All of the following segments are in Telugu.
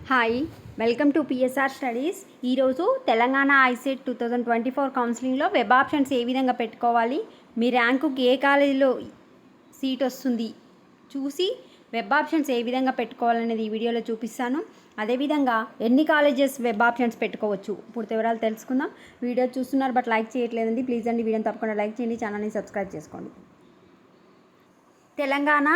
Hi, welcome to PSR studies. ఈరోజు తెలంగాణ ఐసెట్ 2024 కౌన్సిలింగ్లో వెబ్ ఆప్షన్స్ ఏ విధంగా పెట్టుకోవాలి, మీ ర్యాంకుకి ఏ కాలేజీలో సీట్ వస్తుంది చూసి వెబ్ ఆప్షన్స్ ఏ విధంగా పెట్టుకోవాలనేది ఈ వీడియోలో చూపిస్తాను. అదేవిధంగా ఎన్ని కాలేజెస్ వెబ్ ఆప్షన్స్ పెట్టుకోవచ్చు పూర్తి వివరాలు తెలుసుకుందాం. వీడియో చూస్తున్నారు బట్ లైక్ చేయట్లేదండి, ప్లీజ్ అండి వీడియోని తప్పకుండా లైక్ చేయండి, ఛానల్ని సబ్స్క్రైబ్ చేసుకోండి. Telangana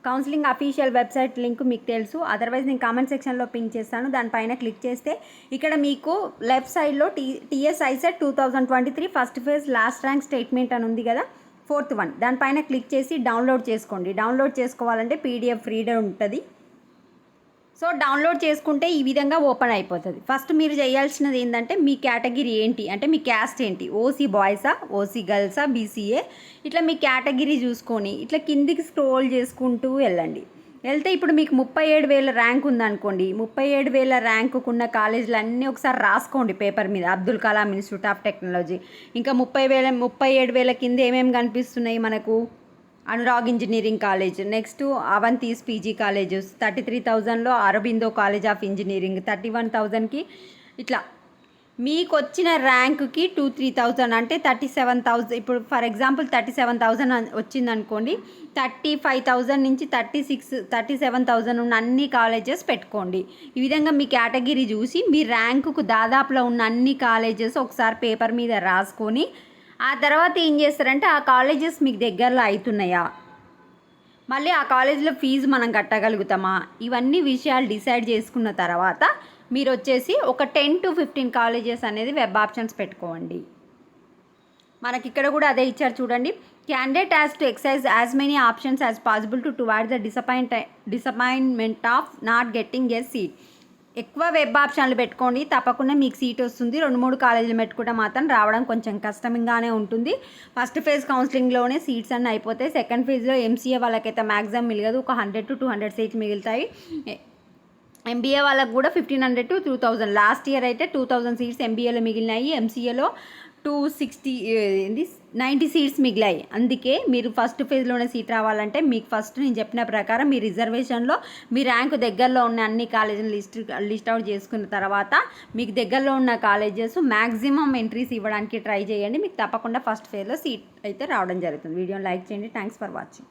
counselling official website link మీకు తెలుసు, అదర్వైజ్ నేను కామెంట్ సెక్షన్లో పింక్ చేస్తాను. దానిపైన క్లిక్ చేస్తే ఇక్కడ మీకు లెఫ్ట్ సైడ్లో TS ICET 2023 first phase last rank statement అని ఉంది కదా, 4th వన్, దానిపైన క్లిక్ చేసి డౌన్లోడ్ చేసుకోండి. డౌన్లోడ్ చేసుకోవాలంటే పీడిఎఫ్ రీడర్ ఉంటుంది. సో డౌన్లోడ్ చేసుకుంటే ఈ విధంగా ఓపెన్ అయిపోతుంది. ఫస్ట్ మీరు చేయాల్సినది ఏంటంటే మీ కేటగిరీ ఏంటి, అంటే మీ క్యాస్ట్ ఏంటి, ఓసీ బాయ్సా, ఓసీ గర్ల్సా, బీసీఏ, ఇట్లా మీ కేటగిరీ చూసుకొని ఇట్లా కిందికి స్క్రోల్ చేసుకుంటూ వెళ్తే ఇప్పుడు మీకు 37,000 ర్యాంక్ ఉందనుకోండి. 37,000 ర్యాంకుకున్న కాలేజీలు అన్నీ ఒకసారి రాసుకోండి పేపర్ మీద. Abdul Kalam institute of technology. ఇంకా 37,000 కింద ఏమేమి కనిపిస్తున్నాయి మనకు, Anurag engineering college, next Avanthis PG colleges, 33,000లో అరబిందో కాలేజ్ ఆఫ్ ఇంజనీరింగ్, 31,000కి ఇట్లా మీకు వచ్చిన ర్యాంకుకి 2-3,000 అంటే 37,000. ఇప్పుడు ఫర్ ఎగ్జాంపుల్ 37,000 వచ్చిందనుకోండి, 35,000 నుంచి 37,000 ఉన్న అన్ని కాలేజెస్ పెట్టుకోండి. ఈ విధంగా మీ కేటగిరీ చూసి మీ ర్యాంకుకు దాదాపులో ఉన్న అన్ని కాలేజెస్ ఒకసారి పేపర్ మీద రాసుకొని ఆ తర్వాత ఏం చేస్తారంటే ఆ కాలేజెస్ మీకు దగ్గరలో అవుతున్నాయా, మళ్ళీ ఆ కాలేజీలో ఫీజు మనం కట్టగలుగుతామా, ఇవన్నీ విషయాలు డిసైడ్ చేసుకున్న తర్వాత మీరు వచ్చేసి ఒక 10 to 15 కాలేజెస్ అనేది వెబ్ ఆప్షన్స్ పెట్టుకోండి. మనకి ఇక్కడ కూడా అదే ఇచ్చారు చూడండి. Candidate has to exercise as many options as possible to avoid the disappointment of not getting a seat. ఎక్కువ వెబ్ ఆప్షన్లు పెట్టుకోండి, తప్పకుండా మీకు సీట్ వస్తుంది. 2-3 కాలేజీలు పెట్టుకుంటే మాత్రం రావడం కొంచెం కష్టంగానే ఉంటుంది. ఫస్ట్ ఫేజ్ కౌన్సిలింగ్లోనే సీట్స్ అన్నీ అయిపోతాయి. సెకండ్ ఫేజ్లో ఎంసీఏ వాళ్ళకైతే మ్యాక్సిమం మిగలదు, ఒక 100 to 200 సీట్లు మిగులుతాయి. ఎంబీఏ వాళ్ళకు కూడా 1,500 to 2,000. లాస్ట్ ఇయర్ అయితే 2,000 సీట్స్ ఎంబీఏలో మిగిలినాయి, ఎంసీఏలో 90 సీట్స్ మిగిలాయి. అందుకే మీరు ఫస్ట్ ఫేజ్లోనే సీట్ రావాలంటే మీకు ఫస్ట్ నేను చెప్పిన ప్రకారం మీ రిజర్వేషన్లో మీ ర్యాంకు దగ్గరలో ఉన్న అన్ని కాలేజీలు లిస్ట్ అవుట్ చేసుకున్న తర్వాత మీకు దగ్గరలో ఉన్న కాలేజెస్ మ్యాక్సిమం ఎంట్రీస్ ఇవ్వడానికి ట్రై చేయండి. మీకు తప్పకుండా ఫస్ట్ ఫేజ్లో సీట్ అయితే రావడం జరుగుతుంది. వీడియోని లైక్ చేయండి. Thanks for watching.